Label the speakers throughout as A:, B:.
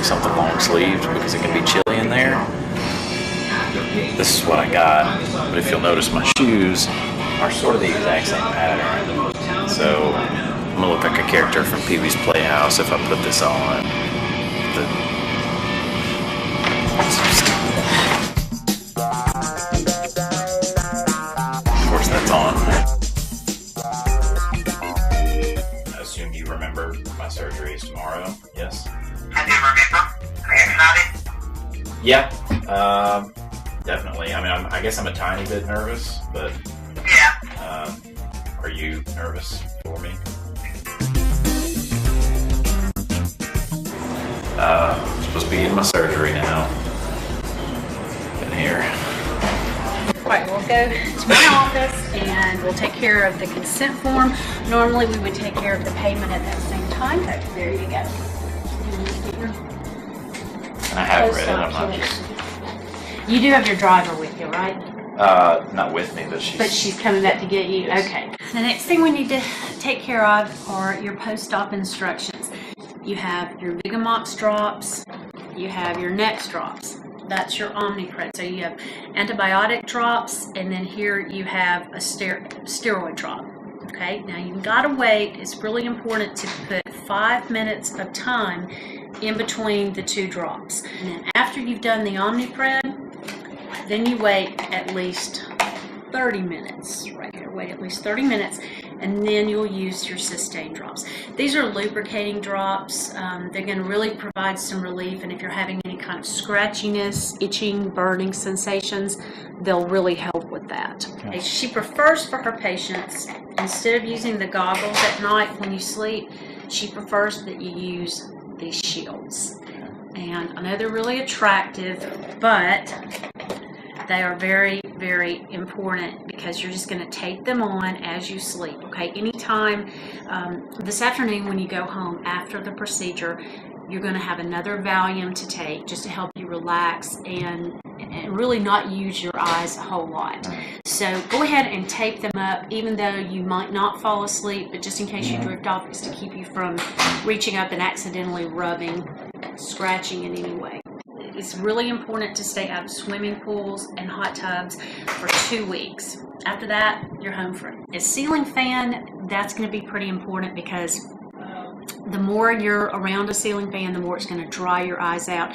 A: Something long sleeved because it can be chilly in there. This is what I got, but if you'll notice, my shoes are sort of the exact same pattern. So I'm gonna look like a character from Pee-wee's Playhouse if I put this on. Of course, that's on. I assume you remember my surgery is tomorrow. Yes.
B: I do remember. Are you excited?
A: Yeah, definitely. I mean, I guess I'm a tiny bit nervous, but
B: yeah.
A: Are you nervous for me? I'm supposed to be in my surgery now. In here.
C: Right, we'll go to my office and we'll take care of the consent form. Normally we would take care of the payment at that same time. There you go.
A: I have read it, I'm not just...
C: You do have your driver with you, right?
A: Not with me, but she's...
C: But she's coming back to get you? Yes. Okay. The next thing we need to take care of are your post-op instructions. You have your Vigamox drops, you have your Next drops. That's your Omnipred. So you have antibiotic drops, and then here you have a steroid drop. Okay, now you've got to wait. It's really important to put 5 minutes of time in between the two drops. And then after you've done the Omnipred, then you wait at least 30 minutes. Right here, wait at least 30 minutes, and then you'll use your Systane drops. These are lubricating drops. They're going to really provide some relief, and if you're having any kind of scratchiness, itching, burning sensations, they'll really help with that. Okay. She prefers for her patients, instead of using the goggles at night when you sleep, she prefers that you use these shields. And I know they're really attractive, but they are very, very important because you're just going to take them on as you sleep. Okay, anytime this afternoon when you go home after the procedure, you're going to have another Valium to take just to help you relax and really not use your eyes a whole lot. So go ahead and tape them up, even though you might not fall asleep, but just in case you drift off, it's to keep you from reaching up and accidentally rubbing, scratching in any way. It's really important to stay out of swimming pools and hot tubs for 2 weeks. After that, you're home free. A ceiling fan, that's going to be pretty important because the more you're around a ceiling fan, the more it's going to dry your eyes out.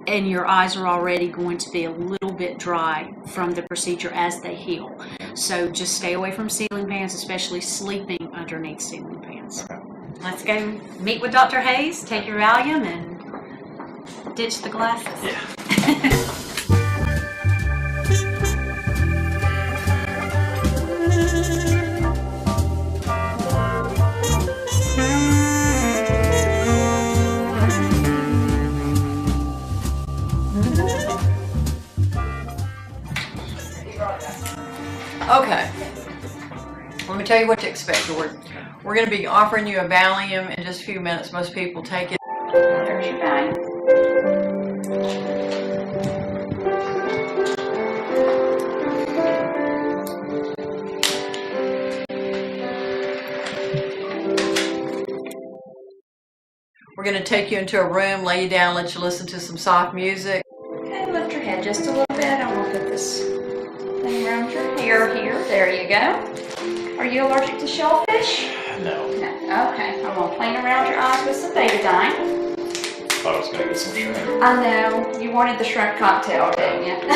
C: And your eyes are already going to be a little bit dry from the procedure as they heal. So just stay away from ceiling fans, especially sleeping underneath ceiling fans. Let's go meet with Dr. Hayes, take your Valium, and ditch the glasses.
A: Yeah.
D: Okay, let me tell you what to expect. We're going to be offering you a Valium in just a few minutes. Most people take it.
C: There's your Valium.
D: We're going to take you into a room, lay you down, let you listen to some soft music.
C: Okay, lift your head just a little bit. I'm going to put this thing around your hair here. There you go. Are you allergic to shellfish?
A: No.
C: No. Okay. I'm going to clean around your eyes with some betadine.
A: Thought I was going to get some shrimp.
C: I know. You wanted the shrimp cocktail, didn't you?
A: I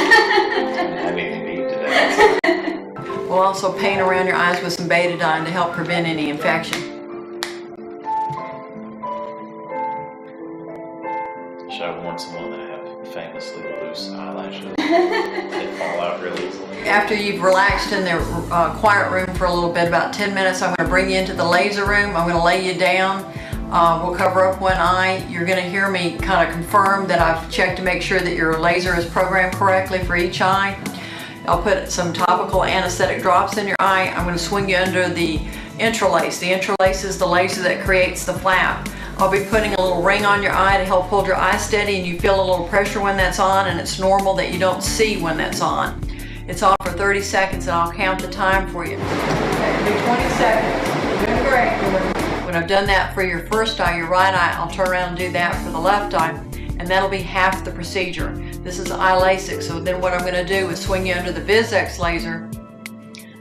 A: haven't even eaten today.
D: We'll also paint around your eyes with some betadine to help prevent any infection.
A: Should I warn someone that I have famously loose eyelashes? They fall out really easily.
D: After you've relaxed in the quiet room for a little bit, about 10 minutes, I'm going to bring you into the laser room. I'm going to lay you down. We'll cover up one eye. You're going to hear me kind of confirm that I've checked to make sure that your laser is programmed correctly for each eye. I'll put some topical anesthetic drops in your eye. I'm going to swing you under the interlace. The interlace is the laser that creates the flap. I'll be putting a little ring on your eye to help hold your eye steady, and you feel a little pressure when that's on, and it's normal that you don't see when that's on. It's on for 30 seconds, and I'll count the time for you. Okay, it'll be 20 seconds. You're doing great. When I've done that for your first eye, your right eye, I'll turn around and do that for the left eye, and that'll be half the procedure. This is eye LASIK, so then what I'm going to do is swing you under the VisX laser,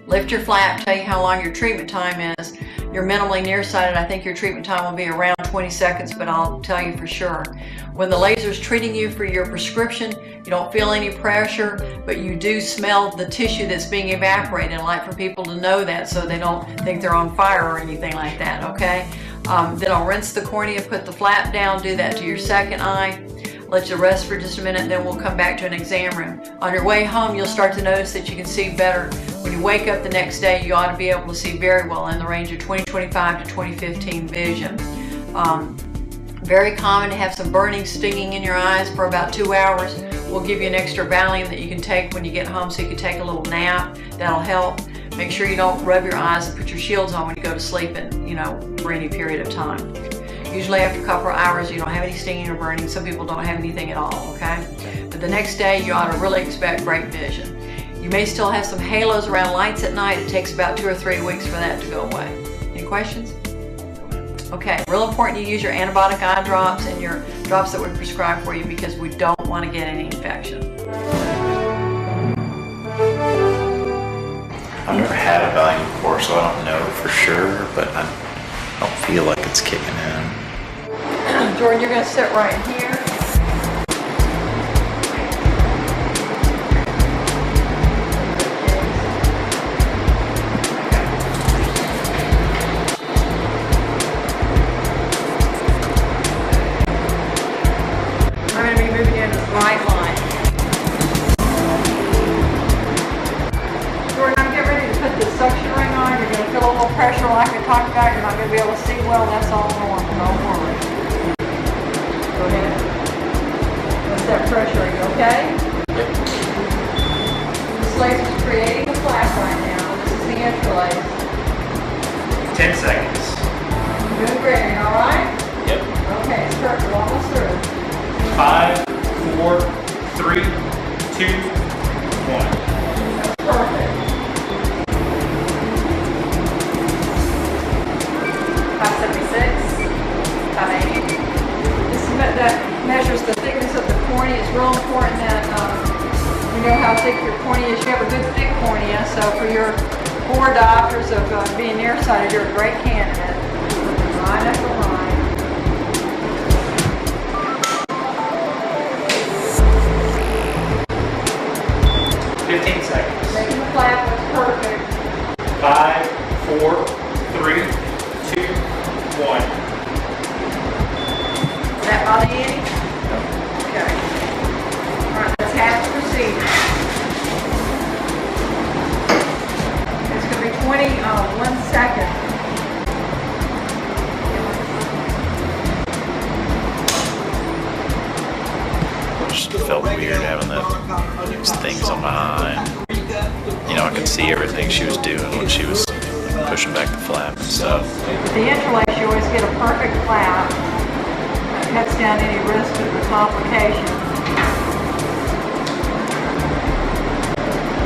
D: lift your flap, tell you how long your treatment time is. You're minimally nearsighted. I think your treatment time will be around 20 seconds, but I'll tell you for sure. When the laser's treating you for your prescription, you don't feel any pressure, but you do smell the tissue that's being evaporated. I like for people to know that so they don't think they're on fire or anything like that, okay? Then I'll rinse the cornea, put the flap down, do that to your second eye. Let you rest for just a minute, then we'll come back to an exam room. On your way home, you'll start to notice that you can see better. When you wake up the next day, you ought to be able to see very well in the range of 20/25 to 20/15 vision. Very common to have some burning, stinging in your eyes for about 2 hours. We'll give you an extra Valium that you can take when you get home so you can take a little nap. That'll help. Make sure you don't rub your eyes and put your shields on when you go to sleep and, for any period of time. Usually after a couple of hours, you don't have any stinging or burning. Some people don't have anything at all, okay? But the next day, you ought to really expect great vision. You may still have some halos around lights at night. It takes about 2 or 3 weeks for that to go away. Any questions? Okay, real important you use your antibiotic eye drops and your drops that we prescribe for you because we don't want to get any infection.
A: I've never had a Valium before, so I don't know for sure, but I don't feel like it's kicking in.
D: Jordan, you're going to sit right here. I'm going to be moving into the right line. Jordan, I'm getting ready to put the suction ring on. You're going to feel a little pressure like I talked about. You're not going to be able to see well. That's all normal. Don't worry. Go ahead. What's that pressure? Are you okay?
A: Yep.
D: This laser's creating the flap right now. This is the interlace.
E: 10 seconds.
D: You're doing great. Are you all right?
A: Yep.
D: Okay, it's perfect. We're almost through.
E: 5, 4, 3, 2, 1.
D: That's perfect.
C: 576, 580.
D: That measures the thickness of the cornea. It's real important that you know how thick your cornea is. You have a good thick cornea, so for your 4 doctors of being nearsighted, you're a great candidate. Line after line.
E: Seconds.
D: Making the flap looks perfect.
E: 5, 4, 3, 2, 1.
D: Is that bother you any? Okay. Alright, that's half the procedure. It's going to be 1 second.
A: Just felt weird having these things on my eye. I could see everything she was doing when she was pushing back the flap and stuff.
D: The interlace, you always get a perfect flap. That cuts down any risk of the complication.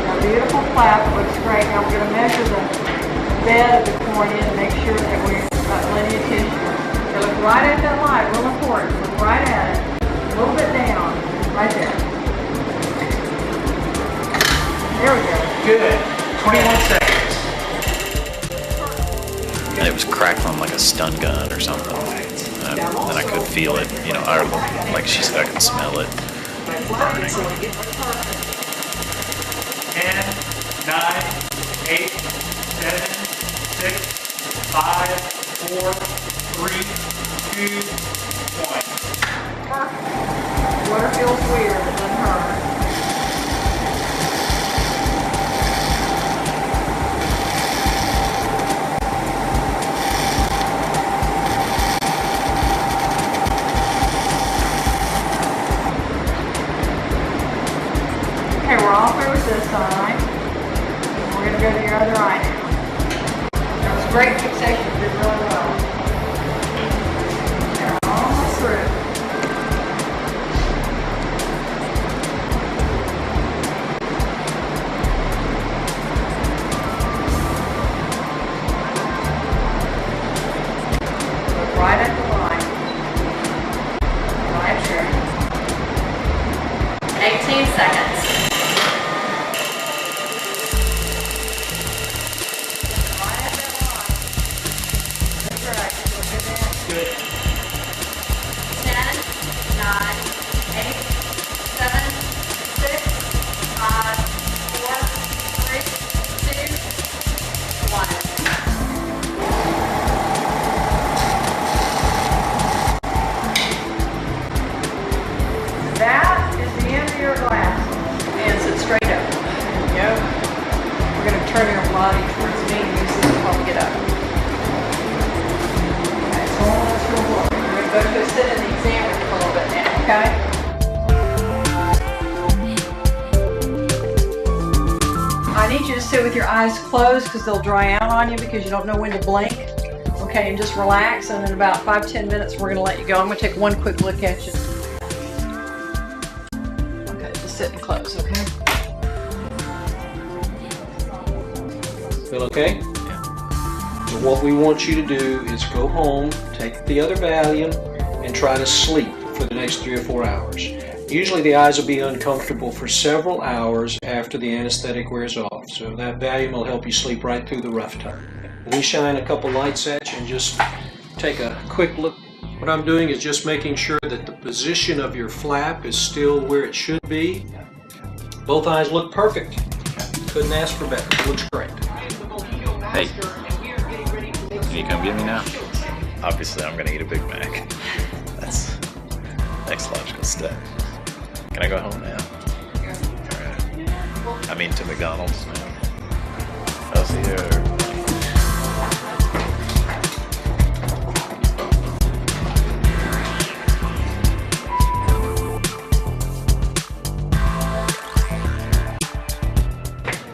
D: A beautiful flap, it looks great. Now we're going to measure the bed of the cornea to make sure that we've got plenty of tissue. So look right at that light, real important. Look right at it. A little bit down. Right there. There we go.
E: Good. 21 seconds.
A: And it was crackling like a stun gun or something. And I could feel it, like she said, I could smell it burning.
E: 10, 9, 8, 7, 6, 5, 4, 3, 2, 1.
D: Perfect. Water feels weird, it doesn't hurt. other eye now. That was great fixation. You did really well. They're almost through. Look right at the line. Right there.
C: 18 seconds.
E: Good.
C: 10, 9, 8, 7, 6, 5, 4, 3, 2, 1.
D: That is the end of your glass. And sit straight up. There you go. We're going to turn your body towards me and use this to help get up. Okay, so let's go forward. We're going to go sit in the exam room for a little bit now, okay? I need you to sit with your eyes closed because they'll dry out on you because you don't know when to blink. Okay, and just relax, and in about 5-10 minutes we're going to let you go. I'm going to take one quick look at you. Okay, just sit and close, okay?
F: Feel okay? So what we want you to do is go home, take the other Valium, and try to sleep for the next 3 or 4 hours. Usually the eyes will be uncomfortable for several hours after the anesthetic wears off, so that Valium will help you sleep right through the rough time. We shine a couple lights at you and just take a quick look. What I'm doing is just making sure that the position of your flap is still where it should be. Both eyes look perfect. Couldn't ask for better. It looks great.
A: Hey, can you come get me now? Obviously, I'm gonna eat a Big Mac. That's the next logical step. Can I go home now? Alright. I mean to McDonald's now. I'll see you.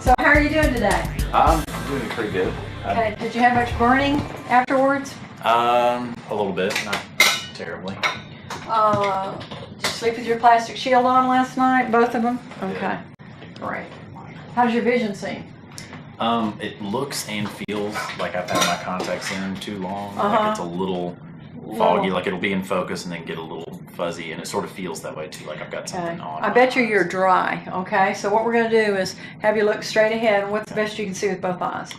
D: So how are you doing today?
A: I'm doing pretty good.
D: Okay, did you have much burning afterwards?
A: A little bit, not terribly.
D: Did you sleep with your plastic shield on last night, both of them? Okay, great. How's your vision seem?
A: It looks and feels like I've had my contacts in too long.
D: Uh-huh.
A: Like it's a little foggy, like it'll be in focus and then get a little fuzzy, and it sort of feels that way too, like I've got something on.
D: I bet you're dry, okay? So what we're going to do is have you look straight ahead. What's the best you can see with both eyes?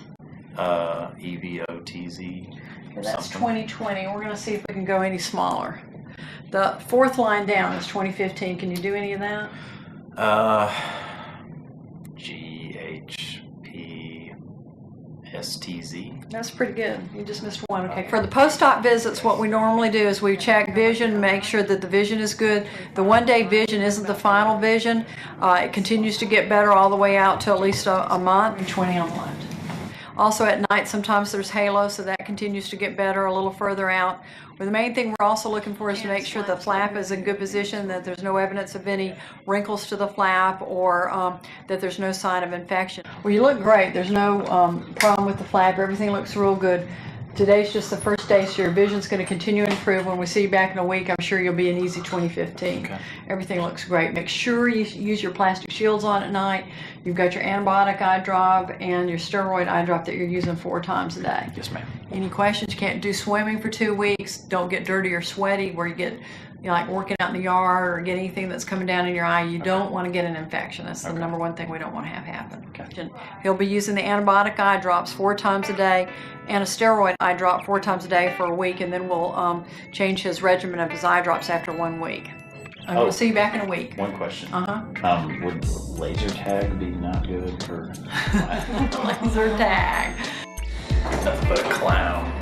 A: EVOTZ.
D: Okay, that's
A: something.
D: 2020. We're going to see if we can go any smaller. The fourth line down is 2015. Can you do any of that?
A: GHPSTZ.
D: That's pretty good. You just missed one. Okay. For the post-op visits, what we normally do is we check vision, make sure that the vision is good. The one-day vision isn't the final vision. It continues to get better all the way out to at least a month. And 20 on the left. Also at night, sometimes there's halo, so that continues to get better a little further out. But the main thing we're also looking for is to make sure the flap is in good position, that there's no evidence of any wrinkles to the flap, or that there's no sign of infection. Well, you look great. There's no problem with the flap. Everything looks real good. Today's just the first day, so your vision's going to continue to improve. When we see you back in a week, I'm sure you'll be an easy 2015.
A: Okay.
D: Everything looks great. Make sure you use your plastic shields on at night. You've got your antibiotic eye drop and your steroid eye drop that you're using 4 times a day.
A: Yes, ma'am.
D: Any questions? You can't do swimming for 2 weeks. Don't get dirty or sweaty where you get, like working out in the yard or get anything that's coming down in your eye. You don't want to get an infection. That's the number one thing we don't want to have happen.
A: Okay.
D: He'll be using the antibiotic eye drops 4 times a day and a steroid eye drop 4 times a day for a week, and then we'll change his regimen of his eye drops after 1 week. And we'll see you back in a week.
A: One question.
D: Uh-huh.
A: Would laser tag be not good for
D: Laser tag.
A: nothing but a clown?